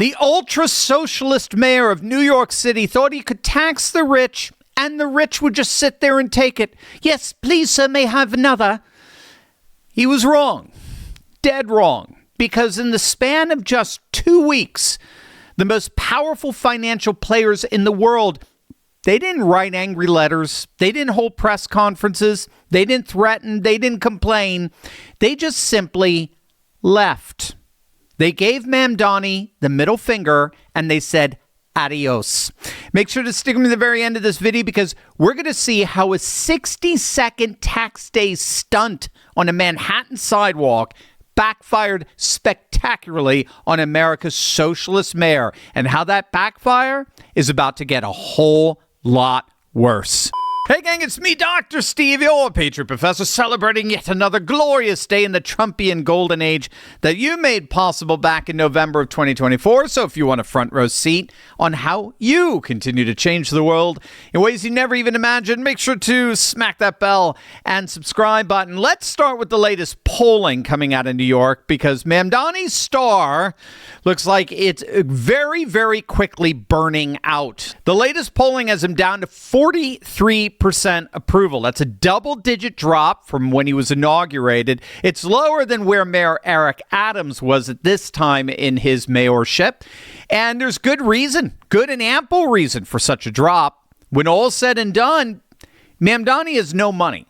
The ultra-socialist mayor of New York City thought he could tax the rich and the rich would just sit there and take it. Yes, please, sir, may I have another. He was wrong. Dead wrong. Because in the span of just 2 weeks, the most powerful financial players in the world, they didn't write angry letters. They didn't hold press conferences. They didn't threaten. They didn't complain. They just simply left. They gave Mamdani the middle finger and they said, adios. Make sure to stick with me to the very end of this video because we're going to see how a 60-second tax day stunt on a Manhattan sidewalk backfired spectacularly on America's socialist mayor and how that backfire is about to get a whole lot worse. Hey gang, it's me, Dr. Steve, your Patriot Professor, celebrating yet another glorious day in the Trumpian golden age that you made possible back in November of 2024. So if you want a front row seat on how you continue to change the world in ways you never even imagined, make sure to smack that bell and subscribe button. Let's start with the latest polling coming out of New York because Mamdani's star looks like it's very, very quickly burning out. The latest polling has him down to 43% approval. That's a double-digit drop from when he was inaugurated. It's lower than where Mayor Eric Adams was at this time in his mayorship. And there's good reason, good and ample reason for such a drop. When all's said and done, Mamdani has no money.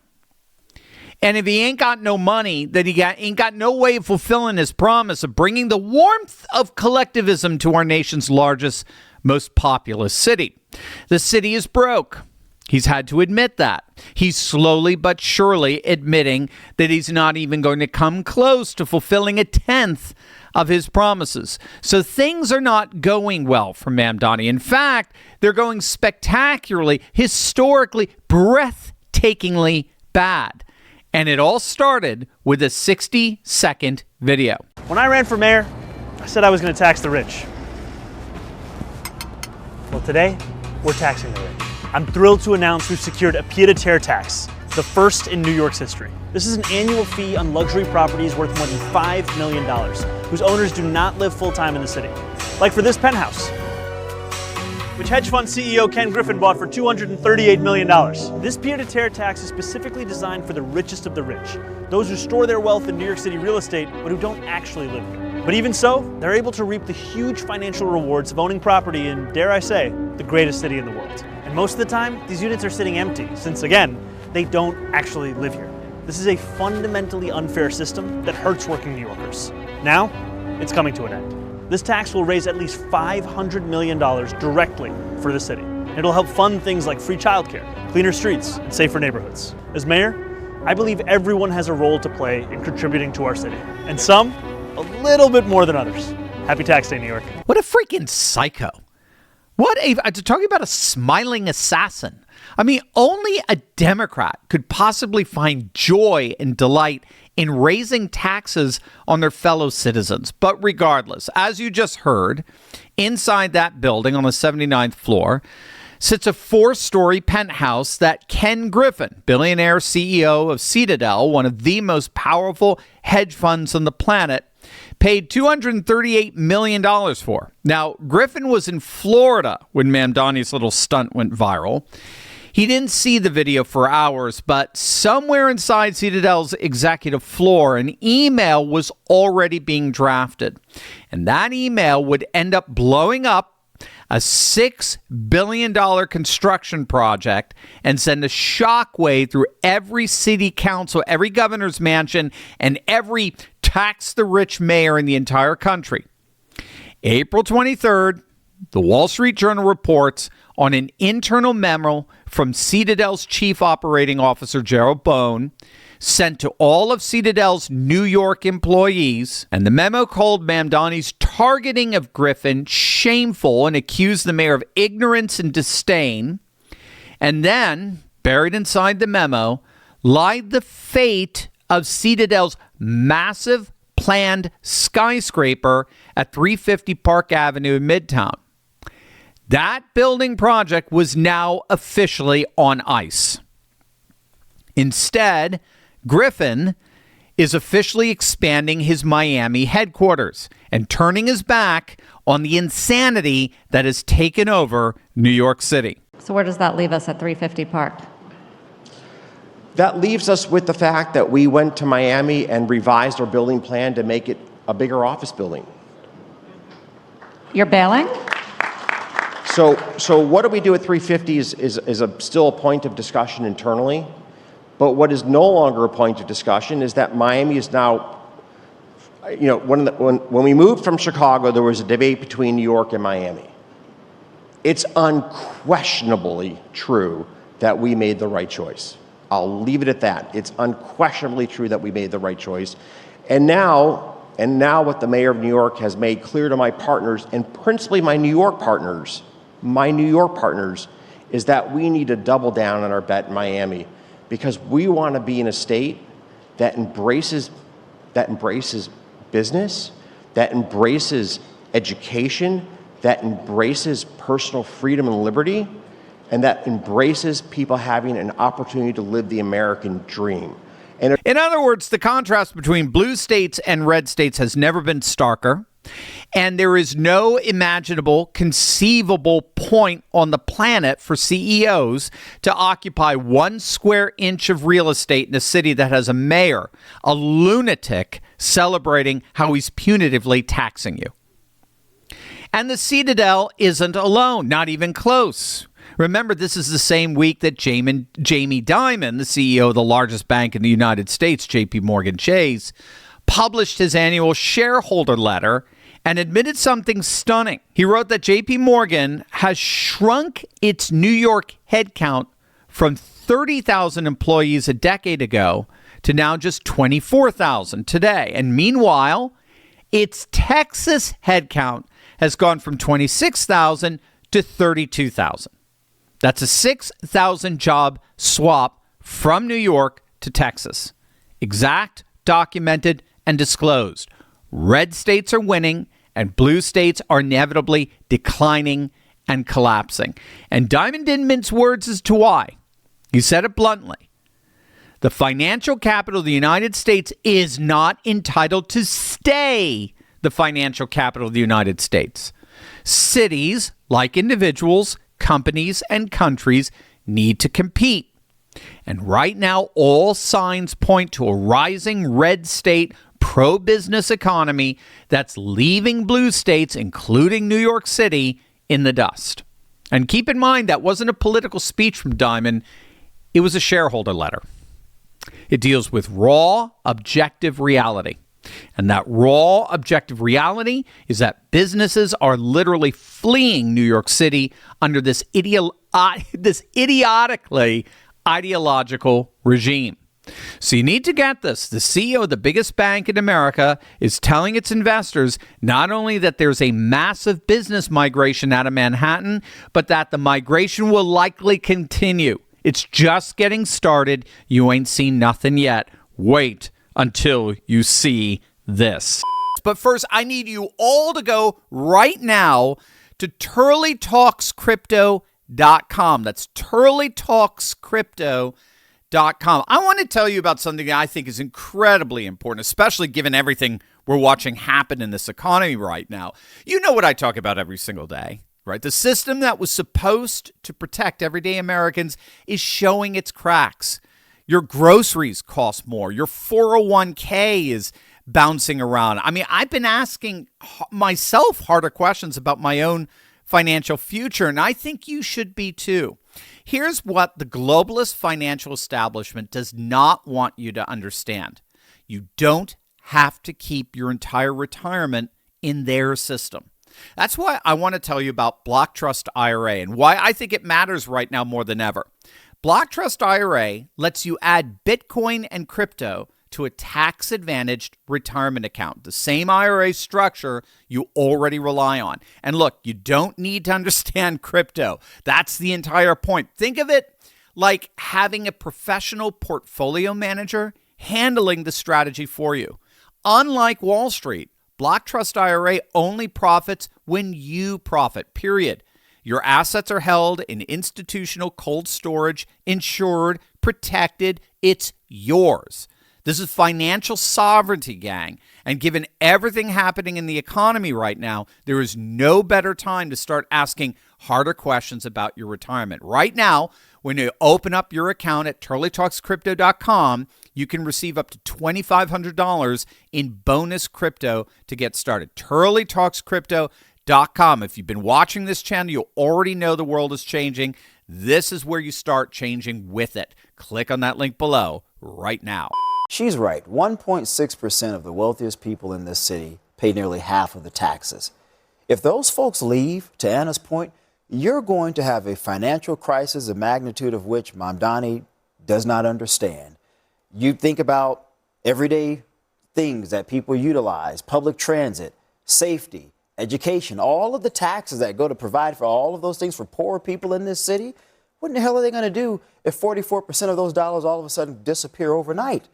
And if he ain't got no money, then he ain't got no way of fulfilling his promise of bringing the warmth of collectivism to our nation's largest, most populous city. The city is broke. He's had to admit that. He's slowly but surely admitting that he's not even going to come close to fulfilling a tenth of his promises. So things are not going well for Mamdani. In fact, they're going spectacularly, historically, breathtakingly bad. And it all started with a 60-second video. When I ran for mayor, I said I was going to tax the rich. Well, today, we're taxing the rich. I'm thrilled to announce we've secured a pied-a-terre tax, the first in New York's history. This is an annual fee on luxury properties worth more than $5 million, whose owners do not live full-time in the city. Like for this penthouse, which hedge fund CEO Ken Griffin bought for $238 million. This pied-a-terre tax is specifically designed for the richest of the rich, those who store their wealth in New York City real estate, but who don't actually live here. But even so, they're able to reap the huge financial rewards of owning property in, dare I say, the greatest city in the world. And most of the time, these units are sitting empty, since again, they don't actually live here. This is a fundamentally unfair system that hurts working New Yorkers. Now, it's coming to an end. This tax will raise at least $500 million directly for the city. It'll help fund things like free childcare, cleaner streets, and safer neighborhoods. As mayor, I believe everyone has a role to play in contributing to our city, and some a little bit more than others. Happy Tax Day, New York. What a freaking psycho. Talking about a smiling assassin. I mean, only a Democrat could possibly find joy and delight in raising taxes on their fellow citizens. But regardless, as you just heard, inside that building on the 79th floor sits a 4-story penthouse that Ken Griffin, billionaire CEO of Citadel, one of the most powerful hedge funds on the planet, paid $238 million for. Now, Griffin was in Florida when Mamdani's little stunt went viral. He didn't see the video for hours, but somewhere inside Citadel's executive floor, an email was already being drafted. And that email would end up blowing up a $6 billion construction project and send a shockwave through every city council, every governor's mansion, and every tax the rich mayor in the entire country. April 23rd, the Wall Street Journal reports on an internal memo from Citadel's chief operating officer, Gerald Bone, sent to all of Citadel's New York employees, and the memo called Mamdani's targeting of Griffin shameful and accused the mayor of ignorance and disdain. And then, buried inside the memo, lied the fate of Citadel's massive planned skyscraper at 350 Park Avenue in Midtown. That building project was now officially on ice. Instead, Griffin is officially expanding his Miami headquarters and turning his back on the insanity that has taken over New York City. So where does that leave us at 350 Park? That leaves us with the fact that we went to Miami and revised our building plan to make it a bigger office building. You're bailing? So what do we do at 350 is still a point of discussion internally. But what is no longer a point of discussion is that Miami is now, when we moved from Chicago, there was a debate between New York and Miami. It's unquestionably true that we made the right choice. I'll leave it at that. It's unquestionably true that we made the right choice. And now what the mayor of New York has made clear to my partners, and principally my New York partners, is that we need to double down on our bet in Miami, because we want to be in a state that embraces business, that embraces education, that embraces personal freedom and liberty, and that embraces people having an opportunity to live the American dream. And in other words, the contrast between blue states and red states has never been starker, and there is no imaginable, conceivable point on the planet for CEOs to occupy 1 square inch of real estate in a city that has a mayor, a lunatic, celebrating how he's punitively taxing you. And the Citadel isn't alone, not even close. Remember, this is the same week that Jamie Dimon, the CEO of the largest bank in the United States, JP Morgan Chase, published his annual shareholder letter and admitted something stunning. He wrote that JP Morgan has shrunk its New York headcount from 30,000 employees a decade ago to now just 24,000 today. And meanwhile, its Texas headcount has gone from 26,000 to 32,000. That's a 6,000 job swap from New York to Texas. Exact, documented, and disclosed. Red states are winning, and blue states are inevitably declining and collapsing. And Dimon didn't mince words as to why. He said it bluntly. The financial capital of the United States is not entitled to stay the financial capital of the United States. Cities, like individuals, companies, and countries, need to compete. And right now, all signs point to a rising red state pro-business economy that's leaving blue states, including New York City, in the dust. And keep in mind, that wasn't a political speech from Dimon. It was a shareholder letter. It deals with raw, objective reality. And that raw, objective reality is that businesses are literally fleeing New York City under this idiotically ideological regime. So you need to get this. The CEO of the biggest bank in America is telling its investors not only that there's a massive business migration out of Manhattan, but that the migration will likely continue. It's just getting started. You ain't seen nothing yet. Wait until you see this. But first, I need you all to go right now to turleytalkscrypto.com. That's turleytalkscrypto.com. I want to tell you about something that I think is incredibly important, especially given everything we're watching happen in this economy right now. You know what I talk about every single day, right? The system that was supposed to protect everyday Americans is showing its cracks. Your groceries cost more. Your 401k is bouncing around. I mean, I've been asking myself harder questions about my own financial future, and I think you should be too. Here's what the globalist financial establishment does not want you to understand. You don't have to keep your entire retirement in their system. That's why I want to tell you about Block Trust IRA and why I think it matters right now more than ever. Block Trust IRA lets you add Bitcoin and crypto to a tax-advantaged retirement account, the same IRA structure you already rely on. And look, you don't need to understand crypto. That's the entire point. Think of it like having a professional portfolio manager handling the strategy for you. Unlike Wall Street, Block Trust IRA only profits when you profit, period. Your assets are held in institutional cold storage, insured, protected. It's yours. This is financial sovereignty, gang. And given everything happening in the economy right now, there is no better time to start asking harder questions about your retirement. Right now, when you open up your account at turleytalkscrypto.com, you can receive up to $2,500 in bonus crypto to get started. turleytalkscrypto.com. If you've been watching this channel, you already know the world is changing. This is where you start changing with it. Click on that link below right now. She's right. 1.6% of the wealthiest people in this city pay nearly half of the taxes. If those folks leave, to Anna's point, you're going to have a financial crisis, the magnitude of which Mamdani does not understand. You think about everyday things that people utilize, public transit, safety, education, all of the taxes that go to provide for all of those things for poor people in this city. What in the hell are they going to do if 44% of those dollars all of a sudden disappear overnight?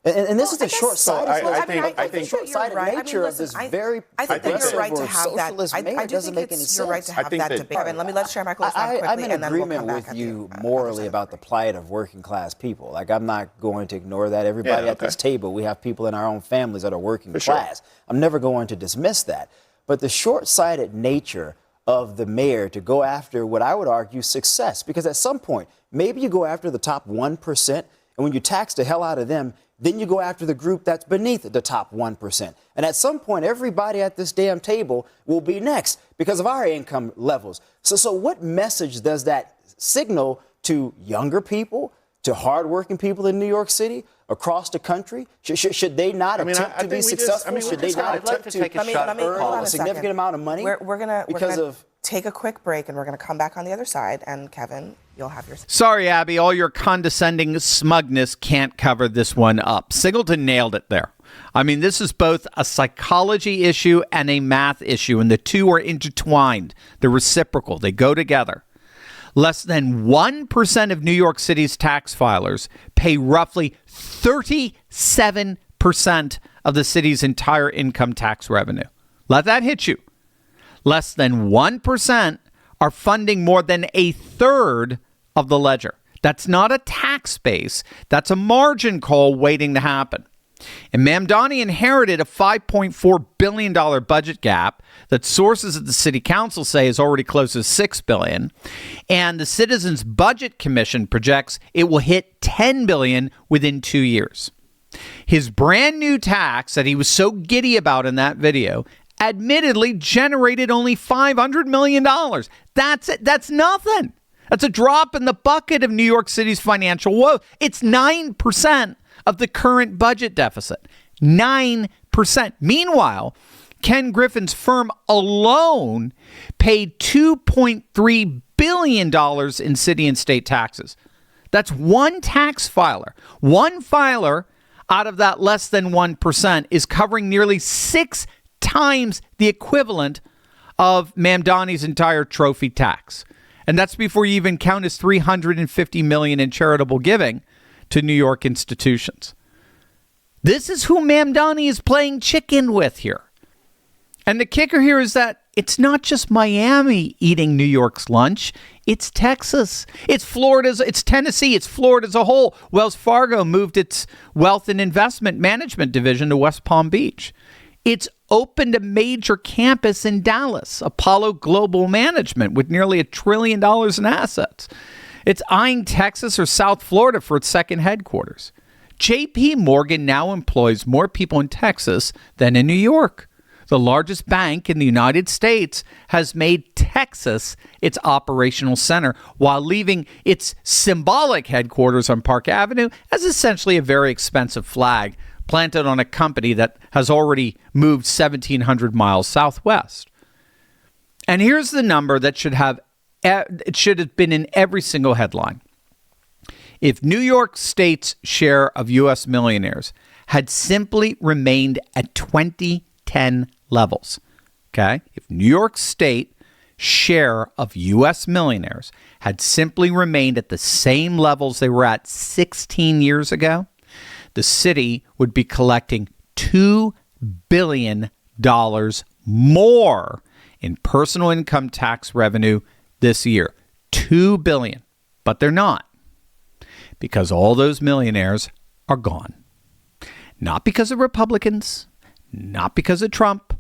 And this is the short-sighted. I think the short-sighted nature of this very progressive or socialist mayor doesn't make any sense. You're right to have that debate. Kevin, let's share my close quickly, I'm in and then we'll agreement come back with you morally about the plight of working-class people. Like, I'm not going to ignore that. Everybody at this table, we have people in our own families that are working class. I'm never going to dismiss that. But the short-sighted nature of the mayor to go after what I would argue success, because at some point, maybe you go after the top 1%, and when you tax the hell out of them, then you go after the group that's beneath the top 1%. And at some point, everybody at this damn table will be next because of our income levels. So what message does that signal to younger people, to hardworking people in New York City, across the country? Should they not attempt to be successful? Should they not attempt to earn a significant amount of money? We're gonna take a quick break, and we're going to come back on the other side. And Kevin, you'll have your... Sorry, Abby, all your condescending smugness can't cover this one up. Singleton nailed it there. I mean, this is both a psychology issue and a math issue, and the two are intertwined. They're reciprocal. They go together. Less than 1% of New York City's tax filers pay roughly 37% of the city's entire income tax revenue. Let that hit you. Less than 1% are funding more than a third of the ledger. That's not a tax base. That's a margin call waiting to happen. And Mamdani inherited a $5.4 billion budget gap that sources at the city council say is already close to $6 billion. And the Citizens Budget Commission projects it will hit $10 billion within 2 years. His brand new tax that he was so giddy about in that video admittedly generated only $500 million. That's it. That's nothing. That's a drop in the bucket of New York City's financial woe. It's 9% of the current budget deficit. 9%. Meanwhile, Ken Griffin's firm alone paid $2.3 billion in city and state taxes. That's one tax filer. One filer out of that less than 1% is covering nearly 6 times the equivalent of Mamdani's entire trophy tax. And that's before you even count his $350 million in charitable giving to New York institutions. This is who Mamdani is playing chicken with here. And the kicker here is that it's not just Miami eating New York's lunch. It's Texas. It's Florida's. It's Tennessee. It's Florida as a whole. Wells Fargo moved its wealth and investment management division to West Palm Beach. It's opened a major campus in Dallas, Apollo Global Management, with nearly $1 trillion in assets. It's eyeing Texas or South Florida for its second headquarters. J.P. Morgan now employs more people in Texas than in New York. The largest bank in the United States has made Texas its operational center while leaving its symbolic headquarters on Park Avenue as essentially a very expensive flag planted on a company that has already moved 1,700 miles southwest. And here's the number that should have been in every single headline. If New York State's share of U.S. millionaires had simply remained at 2010 levels, okay? If New York State share of U.S. millionaires had simply remained at the same levels they were at 16 years ago, the city would be collecting $2 billion more in personal income tax revenue this year. $2 billion. But they're not, because all those millionaires are gone. Not because of Republicans, not because of Trump,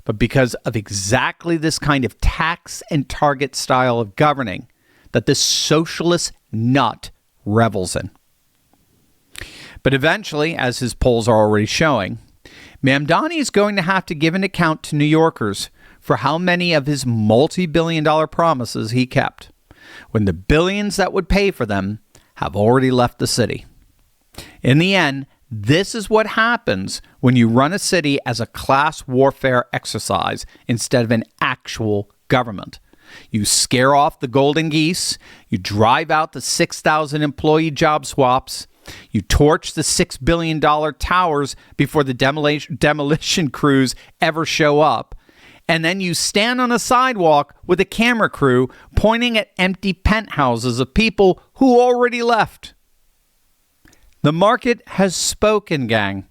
but because of exactly this kind of tax and target style of governing that this socialist nut revels in. But eventually, as his polls are already showing, Mamdani is going to have to give an account to New Yorkers for how many of his multi-billion-dollar promises he kept, when the billions that would pay for them have already left the city. In the end, this is what happens when you run a city as a class warfare exercise instead of an actual government. You scare off the golden geese, you drive out the 6,000 employee job swaps, you torch the $6 billion towers before the demolition crews ever show up, and then you stand on a sidewalk with a camera crew pointing at empty penthouses of people who already left. The market has spoken, gang.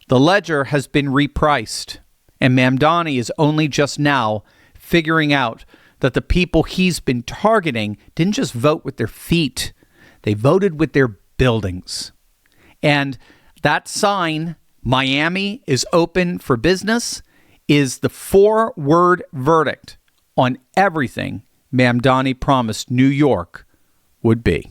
The ledger has been repriced, and Mamdani is only just now figuring out that the people he's been targeting didn't just vote with their feet, they voted with their buildings. And that sign, Miami is open for business, is the 4-word verdict on everything Mamdani promised New York would be.